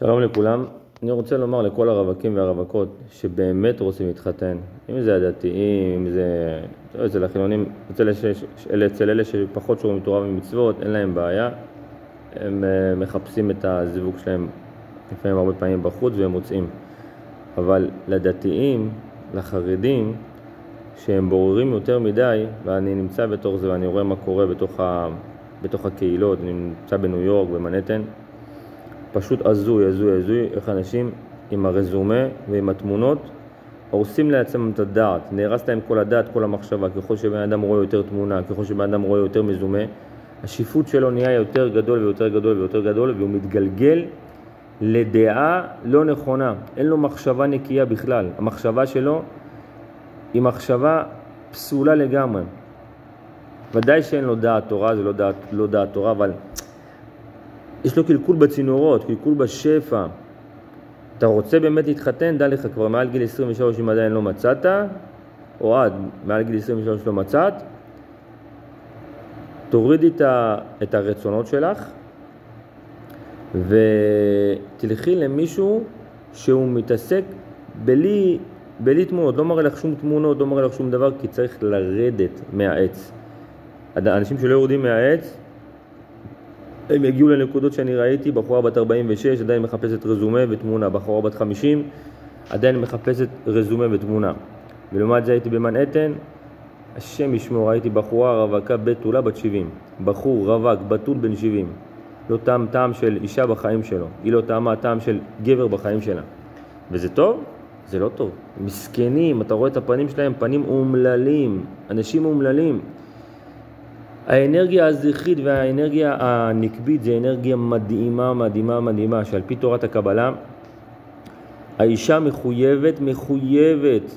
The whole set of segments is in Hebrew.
שלום לכולם. אני רוצה לומר לכל הרווקים והרווקות שבאמת רוצים להתחתן, אם זה הדתיים, אם זה אצל החילונים, אצל אלה שפחות שומרים תורה ומצוות, אין להם בעיה. הם מחפשים את הזיווג שלהם לפעמים הרבה פעמים בחוץ והם מוצאים. אבל לדתיים, לחרדים, שהם בוררים יותר מדי, ואני נמצא בתוך זה ואני רואה מה קורה בתוך הקהילות, אני נמצא בניו יורק, במנהטן, פשוט הזוי, איך אנשים עם הרזומה ועם התמונות הורסים לעצמם את הדעת, נהרס להם כל הדעת, כל המחשבה. ככל שבן אדם רואה יותר תמונה, ככל שבן אדם רואה יותר מזומה, השיפוט שלו נהיה יותר גדול ויותר גדול ויותר גדול, והוא מתגלגל לדעה לא נכונה, אין לו מחשבה נקייה בכלל. המחשבה שלו היא מחשבה פסולה לגמרי. ודאי שאין לו דעת תורה, זה לא דעת תורה, אבל יש לו קלקול בצינורות, קלקול בשפע. אתה רוצה באמת להתחתן, דע לך כבר מעל גיל 23 אם עדיין לא מצאת, או עד מעל גיל 23 לא מצאת, תורידי את הרצונות שלך ותלכי למישהו שהוא מתעסק בלי תמונות, לא מראה לך שום תמונות, לא מראה לך שום דבר, כי צריך לרדת מהעץ. האנשים שלא יורדים מהעץ, הם הגיעו לנקודות שאני ראיתי. בחורה בת 46 עדיין מחפשת רזומה ותמונה, בחורה בת 50 עדיין מחפשת רזומה ותמונה. ולעומת זה הייתי במנהטן, השם ישמור, ראיתי בחורה רווקה בתולה בת 70, בחור רווק בתול בן 70, לא טעם של אישה בחיים שלו, היא לא טעם של גבר בחיים שלה. וזה טוב? זה לא טוב. מסכנים, אתה רואה את הפנים שלהם, פנים אומללים, אנשים אומללים. האנרגיה הזכרית והאנרגיה הנקבית זה אנרגיה מדהימה, שעל פי תורת הקבלה האישה מחויבת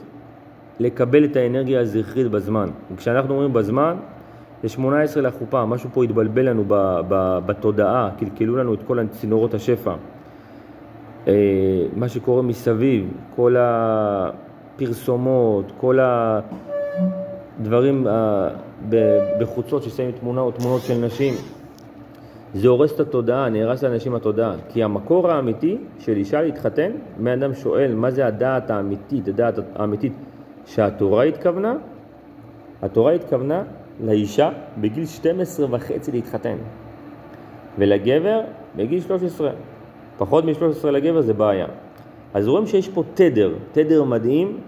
לקבל את האנרגיה הזכרית בזמן. וכשאנחנו אומרים בזמן, זה 18 לחופה, משהו פה התבלבל לנו בתודעה, קלקלו לנו את כל צינורות השפע. מה שקורה מסביב, כל הפרסומות, כל הדברים בחוצות ששמים תמונות של נשים, זה הורס את התודעה, נהרס לאנשים התודעה. כי המקור האמיתי של אישה להתחתן, מאדם שואל מה זה הדעת האמיתית שהתורה התכוונה. התורה התכוונה לאישה בגיל 12.5 להתחתן, ולגבר בגיל 13. פחות מ-13 לגבר זה בעיה. אז רואים שיש פה תדר מדהים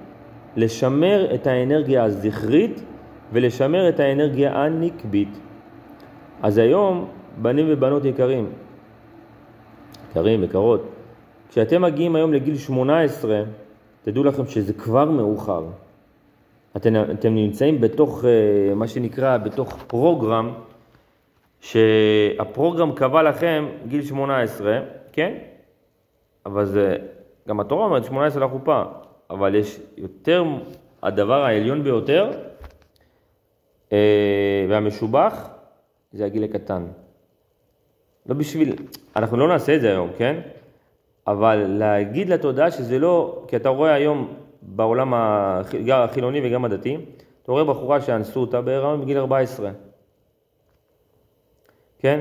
לשמר את האנרגיה הזכרית ולשמר את האנרגיה הנקבית. אז היום, בנים ובנות יקרות, כשאתם מגיעים היום לגיל 18, תדעו לכם שזה כבר מאוחר. אתם נמצאים בתוך מה שנקרא, בתוך פרוגרם, שהפרוגרם קבע לכם גיל 18, כן? אבל זה, גם התורה אומרת 18 לחופה, אבל יש יותר, הדבר העליון ביותר, והמשובח, זה הגיל הקטן. לא בשביל, אנחנו לא נעשה את זה היום, כן? אבל להגיד לתודעה שזה לא, כי אתה רואה היום בעולם החילוני וגם הדתי, אתה רואה בחורה שאנסו אותה בהיריון בגיל 14. כן?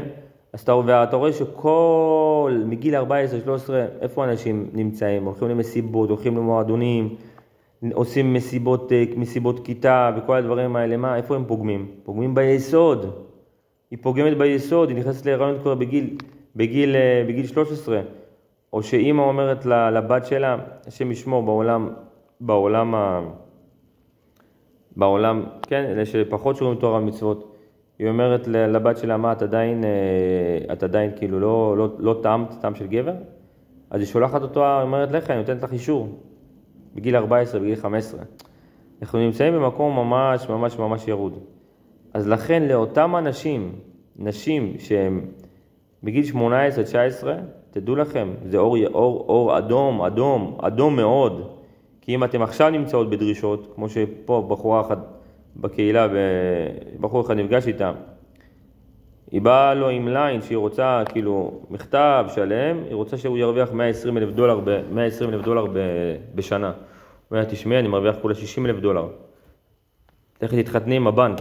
אז אתה רואה שכל, מגיל 14, 13, איפה אנשים נמצאים? הולכים למסיבות, הולכים למועדונים, עושים מסיבות כיתה וכל הדברים האלה. מה? איפה הם פוגמים? פוגמים ביסוד. היא פוגמת ביסוד, היא נכנסת להיריון כבר בגיל 13. או שאמא אומרת לבת שלה, השם ישמור בעולם, כן, אלה שפחות שומרים תורה ומצוות, היא אומרת לבת שלה, מה, את עדיין כאילו לא טעם של גבר? אז היא שולחת אותו, היא אומרת לך, אני נותנת לך אישור, בגיל 14, בגיל 15. אנחנו נמצאים במקום ממש ירוד. אז לכן לאותם נשים שהם בגיל 18, 19, תדעו לכם, זה אור אדום מאוד. כי אם אתם עכשיו נמצאות בדרישות, כמו שפה בחורה אחת בקהילה, בחור אחד נפגש איתה, היא באה לו עם ליין שהיא רוצה, כאילו, מכתב שלם, היא רוצה שהוא ירוויח $120,000 בשנה. הוא אומר, תשמעי, אני מרוויח כולה $60,000. לכי תתחתני עם הבנק.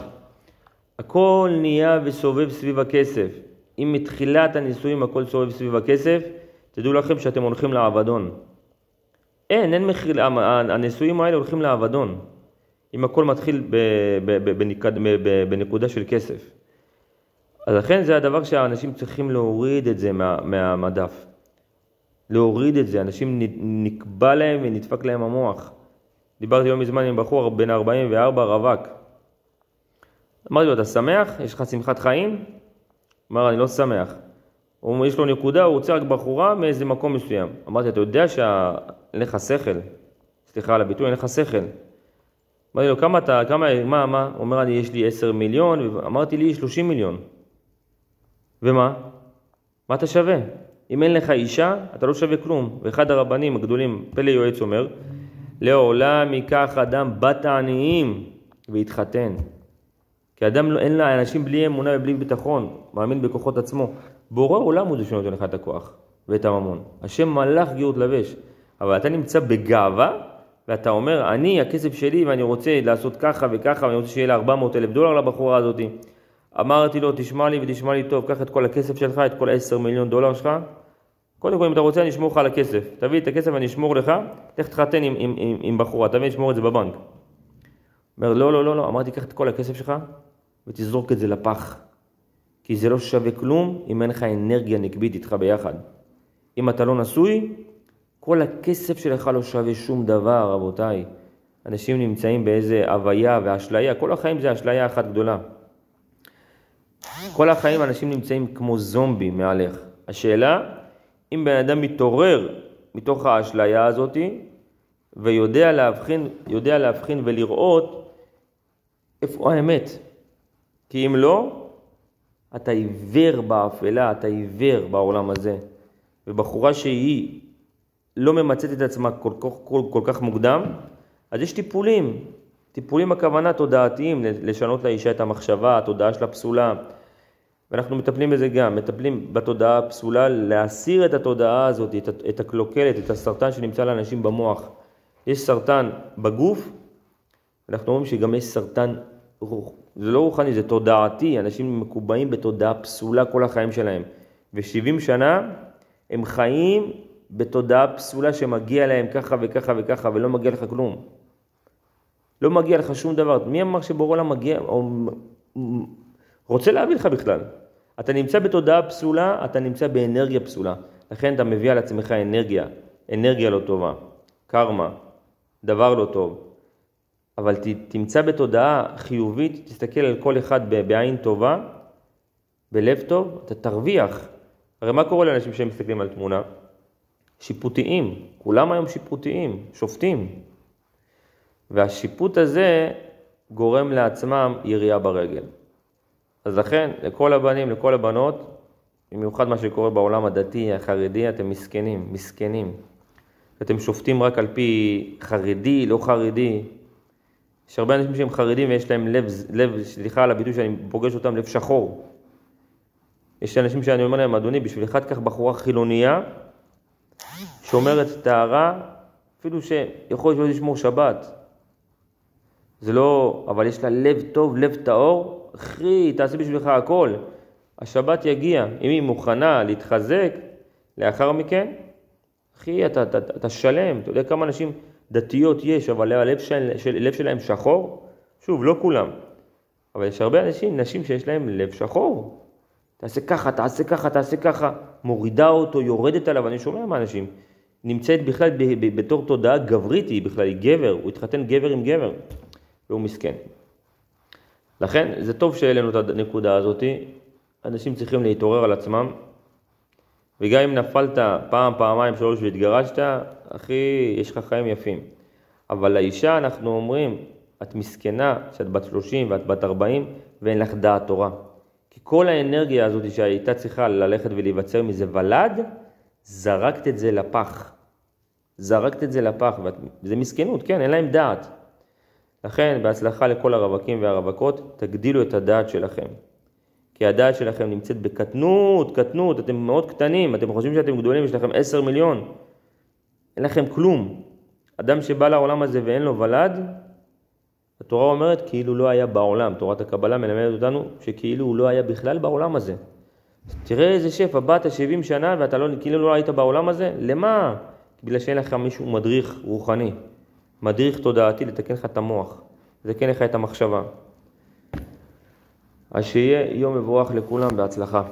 הכל נהיה וסובב סביב הכסף. אם מתחילת הניסויים הכל סובב סביב הכסף, תדעו לכם שאתם הולכים לעבדון. אין מחיר, הניסויים האלה הולכים לעבדון. אם הכל מתחיל בנקודה של כסף. אז לכן זה הדבר שהאנשים צריכים להוריד את זה מהמדף. להוריד את זה, אנשים נקבע להם ונדפק להם המוח. דיברתי יום מזמן עם בחור בן 44 רווק. אמרתי לו, אתה שמח? יש לך שמחת חיים? אמר, אני לא שמח. יש לו נקודה, הוא רוצה רק בחורה מאיזה מקום מסוים. אמרתי, אתה יודע שאין לך שכל? סליחה על הביטוי, אין לך שכל. אמרתי לו, מה? הוא אומר, יש לי 10 מיליון, אמרתי לי 30 מיליון. ומה? מה אתה שווה? אם אין לך אישה, אתה לא שווה כלום. ואחד הרבנים הגדולים, פלא יועץ אומר, לעולם ייקח אדם בת העניים והתחתן. כי אדם אין לה, אנשים בלי אמונה ובלי ביטחון, מאמין בכוחות עצמו. בורא עולם הוא זה שנותן לך את הכוח ואת הממון. השם מלאך גאות לבש. אבל אתה נמצא בגאווה, ואתה אומר, אני, הכסף שלי, ואני רוצה לעשות ככה וככה, ואני רוצה שיהיה לה $400,000 לבחורה הזאת. אמרתי לו, תשמע לי ותשמע לי טוב, קח את כל הכסף שלך, את כל $10 מיליון שלך. קודם כל, אם אתה רוצה, אני אשמור לך על הכסף. תביא את הכסף ואני אשמור לך, תלך תחתן עם בחורה, תביא, נשמור את זה בבנק. אומר, לא, אמרתי, קח את כל הכסף שלך, ותזרוק את זה לפח. כי זה לא שווה כלום, אם אין לך אנרגיה נקבית איתך ביחד. אם אתה לא נשוי, כל הכסף שלך לא שווה שום דבר, רבותיי. אנשים נמצאים באיזה הוויה ואשליה, כל החיים זה אשליה אחת גדולה. כל החיים אנשים נמצאים כמו זומבי מעליך. השאלה, אם בן אדם מתעורר מתוך האשליה הזאת, ויודע להבחין ולראות איפה האמת. כי אם לא, אתה עיוור באפלה, אתה עיוור בעולם הזה. ובחורה שהיא לא ממצאת את עצמה כל כך מוקדם, אז יש טיפולים. טיפולים הכוונה תודעתיים, לשנות לאישה את המחשבה, התודעה שלה פסולה. ואנחנו מטפלים בזה גם, מטפלים בתודעה הפסולה, להסיר את התודעה הזאת, את הקלוקלת, את הסרטן שנמצא לאנשים במוח. יש סרטן בגוף, אנחנו אומרים שגם יש סרטן, זה לא רוחני, זה תודעתי, אנשים מקובעים בתודעה פסולה כל החיים שלהם. ו70 שנה הם חיים בתודעה פסולה שמגיע להם ככה וככה וככה, ולא מגיע לך כלום. לא מגיע לך שום דבר. מי אמר שבורא עולם מגיע, או רוצה להביא לך בכלל? אתה נמצא בתודעה פסולה, אתה נמצא באנרגיה פסולה. לכן אתה מביא על עצמך אנרגיה לא טובה, קרמה, דבר לא טוב. אבל תמצא בתודעה חיובית, תסתכל על כל אחד בעין טובה, בלב טוב, אתה תרוויח. הרי מה קורה לאנשים שהם מסתכלים על תמונה? שיפוטיים, כולם היום שיפוטיים, שופטים. והשיפוט הזה גורם לעצמם ירייה ברגל. אז לכן, לכל הבנים, לכל הבנות, במיוחד מה שקורה בעולם הדתי, החרדי, אתם מסכנים. אתם שופטים רק על פי חרדי, לא חרדי. יש הרבה אנשים שהם חרדים ויש להם לב, סליחה על הביטוי שאני פוגש אותם, לב שחור. יש אנשים שאני אומר להם, אדוני, בשביל אחד כך בחורה חילוניה, שומרת טהרה, אפילו שיכול להיות לשמור שבת. זה לא, אבל יש לה לב טוב, לב טהור, אחי, תעשה בשבילך הכל. השבת יגיע, אם היא מוכנה להתחזק, לאחר מכן, אחי, אתה שלם. אתה יודע כמה אנשים דתיות יש, אבל הלב שלהם שחור? שוב, לא כולם. אבל יש הרבה נשים שיש להם לב שחור. תעשה ככה, מורידה אותו, יורדת עליו. אני שומע מהאנשים. נמצאת בכלל בתור תודעה גברית, היא בכלל היא גבר, הוא התחתן גבר עם גבר, והוא מסכן. לכן זה טוב שאלינו את הנקודה הזאת, אנשים צריכים להתעורר על עצמם, וגם אם נפלת פעם, פעמיים, 3 והתגרשת, אחי, יש לך חיים יפים. אבל לאישה אנחנו אומרים, את מסכנה שאת בת 30 ואת בת 40 ואין לך דעת תורה. כי כל האנרגיה הזאת שהייתה צריכה ללכת ולהיווצר מזה ולד, זרקת את זה לפח. וזה מסכנות, כן, אין להם דעת. לכן, בהצלחה לכל הרווקים והרווקות, תגדילו את הדעת שלכם. כי הדעת שלכם נמצאת בקטנות, אתם מאוד קטנים, אתם חושבים שאתם גדולים, יש לכם 10 מיליון. אין לכם כלום. אדם שבא לעולם הזה ואין לו ולד, התורה אומרת כאילו לא היה בעולם. תורת הקבלה מלמדת אותנו שכאילו הוא לא היה בכלל בעולם הזה. תראה איזה שפע, באת 70 שנה ואתה כאילו לא היית בעולם הזה, למה? בגלל שאין לך מישהו מדריך רוחני, מדריך תודעתי לתקן לך את המוח, לתקן לך את המחשבה. אז שיהיה יום מבורך לכולם, בהצלחה.